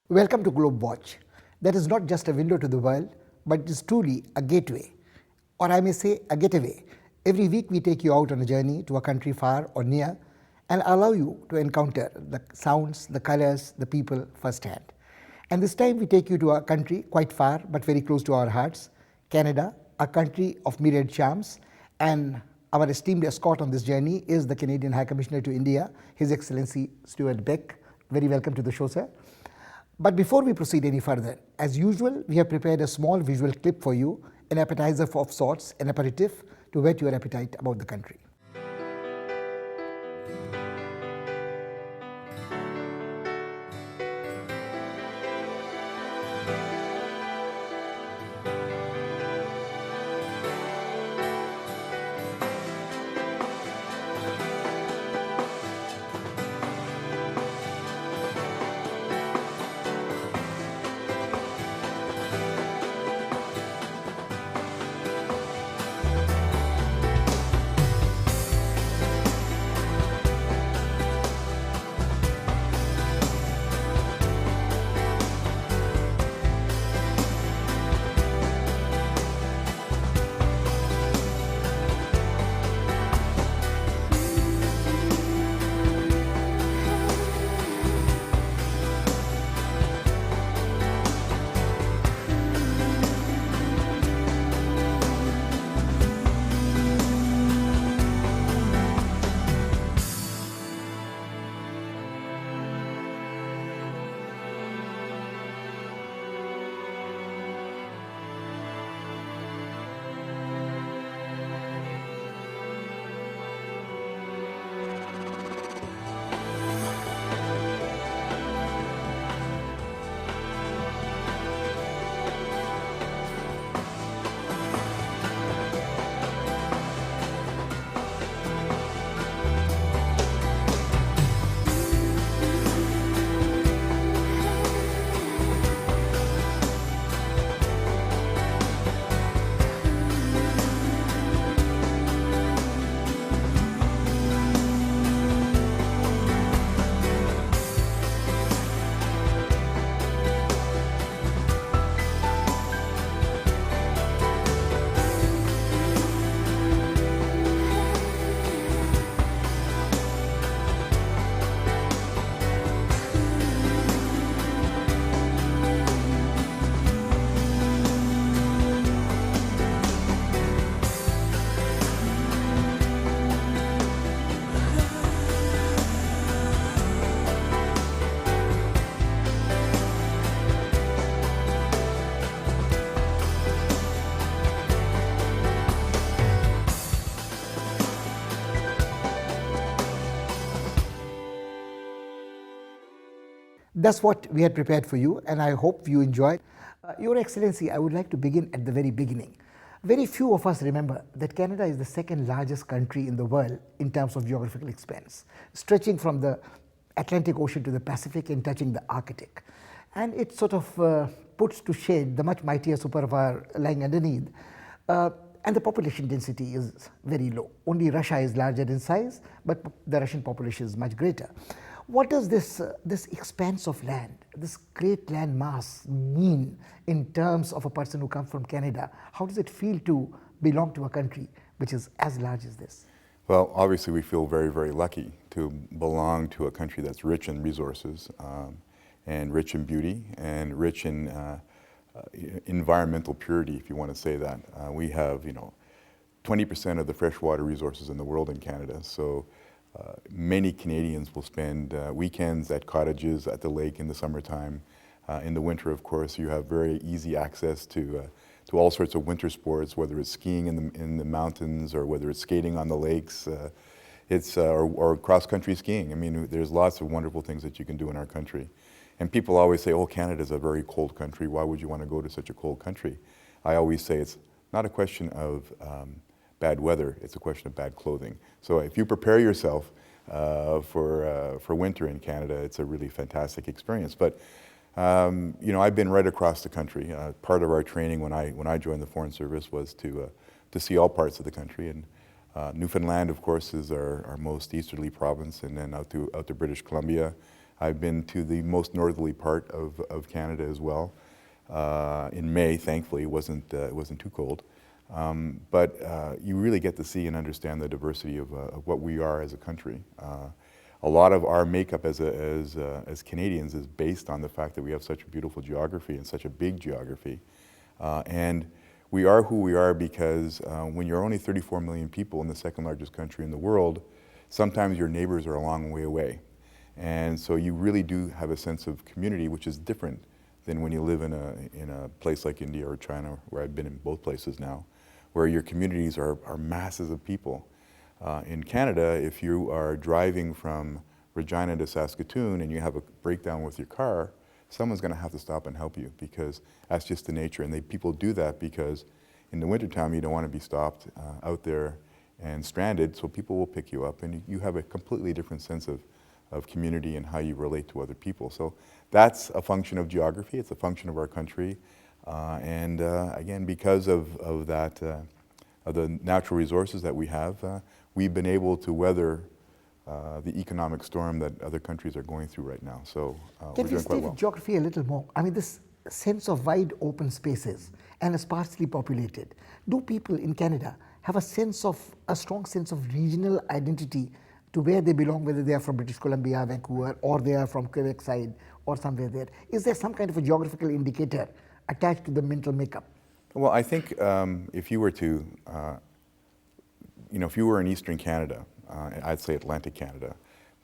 Welcome to Globe Watch. That is not just a window to the world, but it is truly a gateway, or I may say a getaway. Every week we take you out on a journey to a country far or near and allow you to encounter the sounds, the colors, the people firsthand. And this time we take you to a country quite far but very close to our hearts, Canada, a country of myriad charms. And our esteemed escort on this journey is the Canadian High Commissioner to India, His Excellency Stewart Beck. Very welcome to the show, sir. But before we proceed any further, as usual, we have prepared a small visual clip for you, an appetizer of sorts, an aperitif to whet your appetite about the country. That's what we had prepared for you, and I hope you enjoyed. Your Excellency, I would like to begin at the very beginning. Very few of us remember that Canada is the second largest country in the world in terms of geographical expanse, stretching from the Atlantic Ocean to the Pacific and touching the Arctic. And it sort of puts to shade the much mightier superpower lying underneath. And the population density is very low. Only Russia is larger in size, but the Russian population is much greater. What does this expanse of land, this great land mass mean in terms of a person who comes from Canada? How does it feel to belong to a country which is as large as this? Well, obviously we feel very, very lucky to belong to a country that's rich in resources and rich in beauty and rich in environmental purity, if you want to say that. We have, 20% of the freshwater resources in the world in Canada. So many Canadians will spend weekends at cottages at the lake in the summertime. In the winter, of course, you have very easy access to all sorts of winter sports, whether it's skiing in the mountains or whether it's skating on the lakes, or cross-country skiing. I mean, there's lots of wonderful things that you can do in our country. And people always say, oh, Canada's a very cold country. Why would you want to go to such a cold country? I always say it's not a question of bad weather, it's a question of bad clothing. So if you prepare yourself for winter in Canada, it's a really fantastic experience. But I've been right across the country. Part of our training when I joined the Foreign Service was to see all parts of the country. And Newfoundland, of course, is our most easterly province, and then out to British Columbia. I've been to the most northerly part of Canada as well. In May, thankfully, it wasn't too cold. But you really get to see and understand the diversity of what we are as a country. A lot of our makeup as Canadians is based on the fact that we have such a beautiful geography and such a big geography. And we are who we are because when you're only 34 million people in the second largest country in the world, sometimes your neighbors are a long way away. And so you really do have a sense of community, which is different than when you live in a place like India or China, where I've been in both places now, where your communities are masses of people. In Canada, if you are driving from Regina to Saskatoon and you have a breakdown with your car, someone's going to have to stop and help you because that's just the nature. And people do that because in the wintertime you don't want to be stopped out there and stranded, so people will pick you up and you have a completely different sense of community and how you relate to other people. So that's a function of geography, it's a function of our country. And again, because of that, of the natural resources that we have, we've been able to weather the economic storm that other countries are going through right now. So we're doing quite well. Can we stay with geography a little more? I mean, this sense of wide open spaces and sparsely populated. Do people in Canada have a strong sense of regional identity to where they belong, whether they are from British Columbia, Vancouver, or they are from Quebec side or somewhere there? Is there some kind of a geographical indicator attached to the mental makeup? Well, I think if you were to, if you were in Eastern Canada, I'd say Atlantic Canada,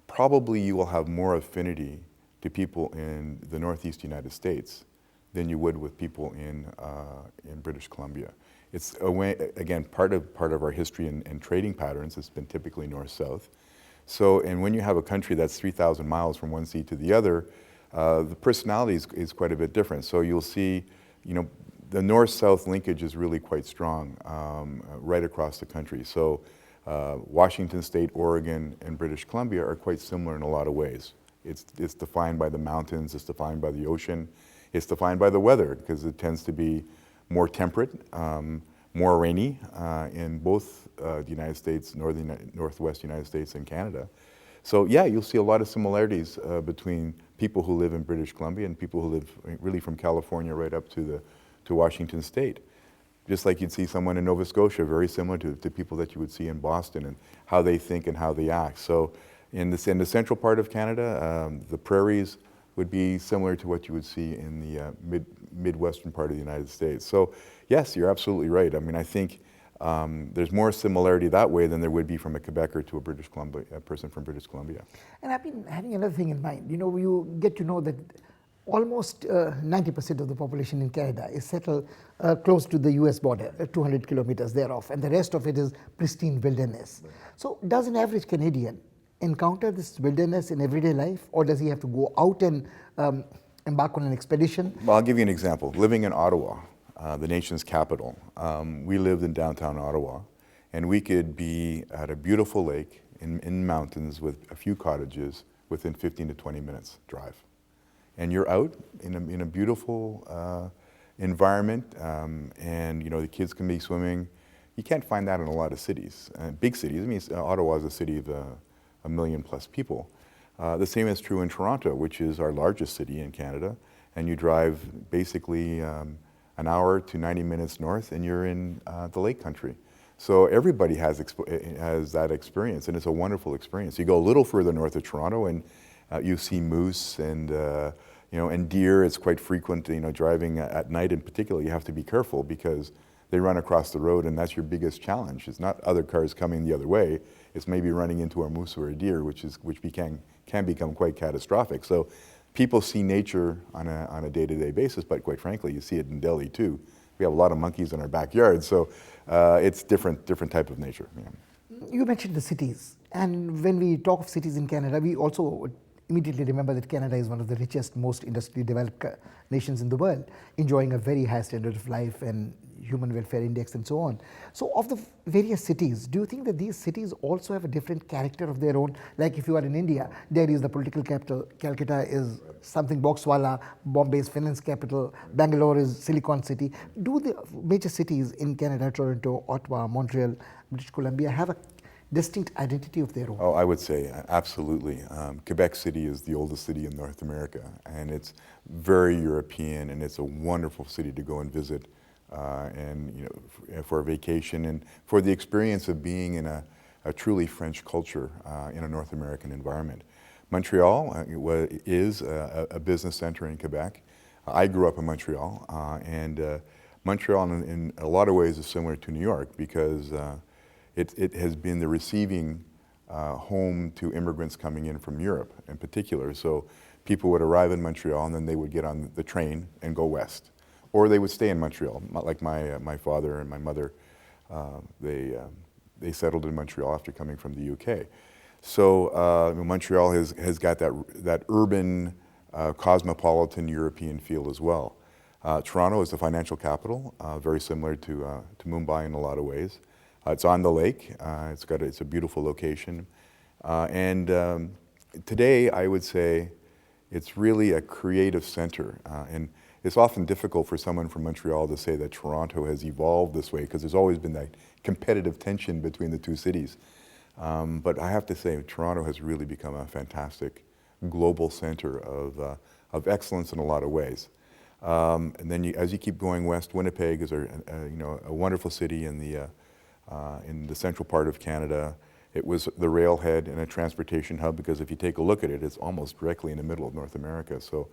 probably you will have more affinity to people in the Northeast United States than you would with people in British Columbia. It's again part of our history and trading patterns has been typically north-south. So, and when you have a country that's 3,000 miles from one sea to the other, the personality is quite a bit different. So you'll see, the north-south linkage is really quite strong right across the country. So Washington State, Oregon, and British Columbia are quite similar in a lot of ways. It's defined by the mountains, it's defined by the ocean, it's defined by the weather because it tends to be more temperate, more rainy in both the United States, northwest United States and Canada. So yeah, you'll see a lot of similarities between people who live in British Columbia and people who live really from California right up to Washington State. Just like you'd see someone in Nova Scotia, very similar to people that you would see in Boston and how they think and how they act. So in the central part of Canada, the prairies would be similar to what you would see in the midwestern part of the United States. So yes, you're absolutely right. I mean, I think there's more similarity that way than there would be from a Quebecer to a person from British Columbia. And I've been having another thing in mind. You get to know that almost 90% of the population in Canada is settled close to the US border, 200 kilometers thereof, and the rest of it is pristine wilderness. Right. So does an average Canadian encounter this wilderness in everyday life, or does he have to go out and embark on an expedition? Well, I'll give you an example. Living in Ottawa, the nation's capital, we lived in downtown Ottawa, and we could be at a beautiful lake in mountains with a few cottages within 15 to 20 minutes drive. And you're out in a beautiful environment, and the kids can be swimming. You can't find that in a lot of cities, big cities. I mean, Ottawa is a city of 1 million plus people. The same is true in Toronto, which is our largest city in Canada, and you drive basically an hour to 90 minutes north, and you're in the lake country. So everybody has that experience, and it's a wonderful experience. You go a little further north of Toronto, and you see moose and and deer. It's quite frequent. Driving at night in particular, you have to be careful because they run across the road, and that's your biggest challenge. It's not other cars coming the other way. It's maybe running into a moose or a deer, which can become quite catastrophic. So people see nature on a day-to-day basis, but quite frankly, you see it in Delhi too. We have a lot of monkeys in our backyard, so it's different type of nature. Yeah. You mentioned the cities, and when we talk of cities in Canada, we also immediately remember that Canada is one of the richest, most industrially developed nations in the world, enjoying a very high standard of life and human welfare index and so on. So of the various cities, do you think that these cities also have a different character of their own? Like if you are in India, Delhi is the political capital, Calcutta is something Boxwala, Bombay is finance capital, Bangalore is Silicon City. Do the major cities in Canada, Toronto, Ottawa, Montreal, British Columbia, have a distinct identity of their own. Oh, I would say absolutely. Quebec City is the oldest city in North America, and it's very European, and it's a wonderful city to go and visit, and for a vacation and for the experience of being in a truly French culture in a North American environment. Montreal is a business center in Quebec. I grew up in Montreal, and Montreal in a lot of ways is similar to New York because it has been the receiving home to immigrants coming in from Europe in particular. So people would arrive in Montreal and then they would get on the train and go west. Or they would stay in Montreal, like my father and my mother. They settled in Montreal after coming from the UK. So Montreal has got that urban, cosmopolitan European feel as well. Toronto is the financial capital, very similar to Mumbai in a lot of ways. It's on the lake. It's a beautiful location, and today I would say it's really a creative center. And it's often difficult for someone from Montreal to say that Toronto has evolved this way because there's always been that competitive tension between the two cities. But I have to say, Toronto has really become a fantastic global center of excellence in a lot of ways. And then as you keep going west, Winnipeg is a wonderful city in the central part of Canada. It was the railhead and a transportation hub because if you take a look at it, it's almost directly in the middle of North America. So,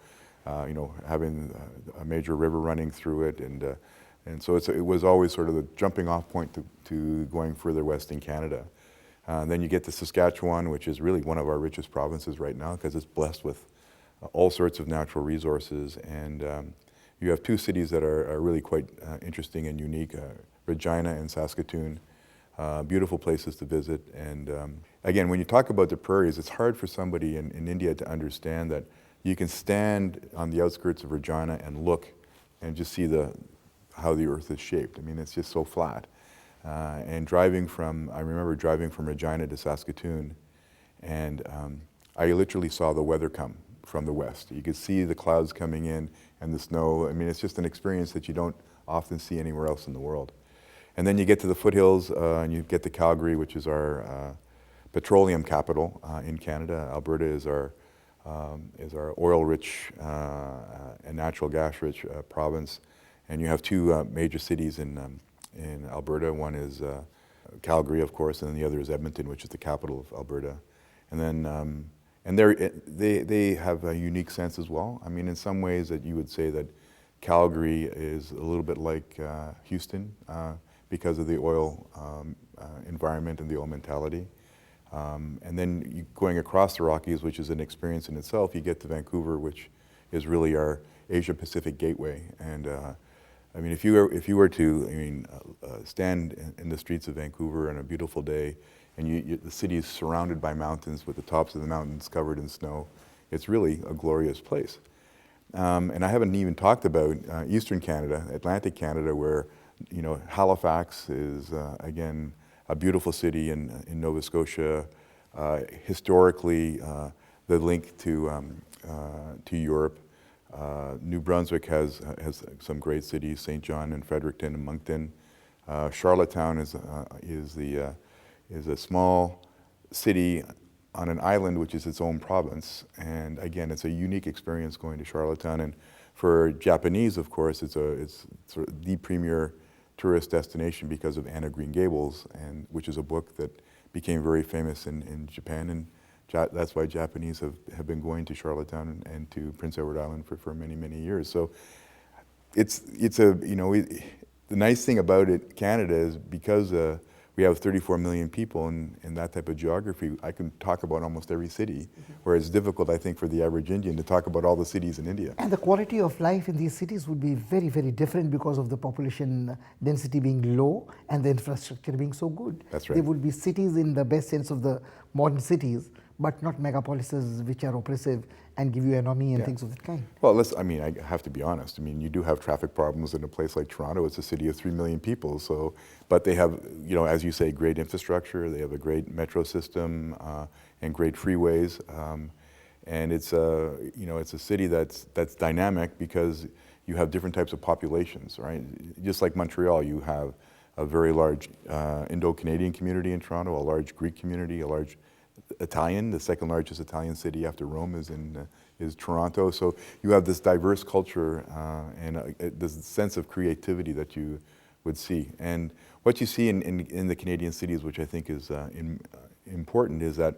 having a major river running through it, and so it was always sort of the jumping off point to going further west in Canada. Then you get to Saskatchewan, which is really one of our richest provinces right now because it's blessed with all sorts of natural resources. And you have two cities that are really quite interesting and unique, Regina and Saskatoon. Beautiful places to visit. And again, when you talk about the prairies, it's hard for somebody in India to understand that you can stand on the outskirts of Regina and look and just see how the earth is shaped. I mean, it's just so flat. And I remember driving from Regina to Saskatoon, and I literally saw the weather come from the west. You could see the clouds coming in and the snow. I mean, it's just an experience that you don't often see anywhere else in the world. And then you get to the foothills, and you get to Calgary, which is our petroleum capital in Canada. Alberta is our oil-rich and natural gas-rich province. And you have two major cities in Alberta. One is Calgary, of course, and then the other is Edmonton, which is the capital of Alberta. And then they have a unique sense as well. I mean, in some ways that you would say that Calgary is a little bit like Houston because of the oil environment and the oil mentality. And then going across the Rockies, which is an experience in itself, you get to Vancouver, which is really our Asia-Pacific gateway. And I mean, if you were to stand in the streets of Vancouver on a beautiful day, and the city is surrounded by mountains with the tops of the mountains covered in snow, it's really a glorious place. And I haven't even talked about Eastern Canada, Atlantic Canada, where Halifax is again a beautiful city in Nova Scotia. Historically, the link to Europe. New Brunswick has some great cities: St. John and Fredericton and Moncton. Charlottetown is a small city on an island, which is its own province. And again, it's a unique experience going to Charlottetown. And for Japanese, of course, it's sort of the premier tourist destination because of Anne of Green Gables, which is a book that became very famous in Japan. And that's why Japanese have been going to Charlottetown and to Prince Edward Island for many, many years. So the nice thing about Canada is because we have 34 million people in that type of geography, I can talk about almost every city, where it's difficult, I think, for the average Indian to talk about all the cities in India. And the quality of life in these cities would be very, very different because of the population density being low and the infrastructure being so good. That's right. They would be cities in the best sense of the modern cities, but not megapolises which are oppressive and give you anomie and things of that kind. Well, I have to be honest. I mean, you do have traffic problems in a place like Toronto. It's a city of 3 million people. So, but they have, as you say, great infrastructure. They have a great metro system and great freeways. And it's a city that's dynamic because you have different types of populations, right? Just like Montreal, you have a very large Indo-Canadian community in Toronto, a large Greek community, a large Italian. The second largest Italian city after Rome is Toronto. So you have this diverse culture and this sense of creativity that you would see. And what you see in the Canadian cities, which I think is important, is that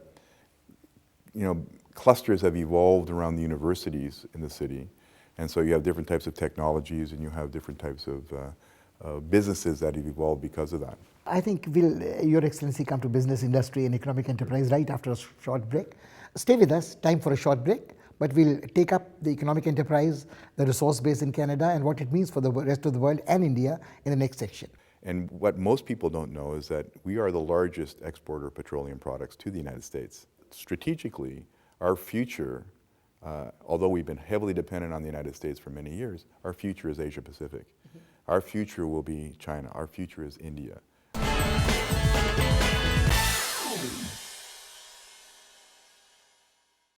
clusters have evolved around the universities in the city. And so you have different types of technologies and you have different types of businesses that have evolved because of that. I think will Your Excellency come to business, industry and economic enterprise right after a short break. Stay with us, time for a short break, but we'll take up the economic enterprise, the resource base in Canada and what it means for the rest of the world and India in the next section. And what most people don't know is that we are the largest exporter of petroleum products to the United States. Strategically, our future, although we've been heavily dependent on the United States for many years, our future is Asia Pacific. Our future will be China. Our future is India.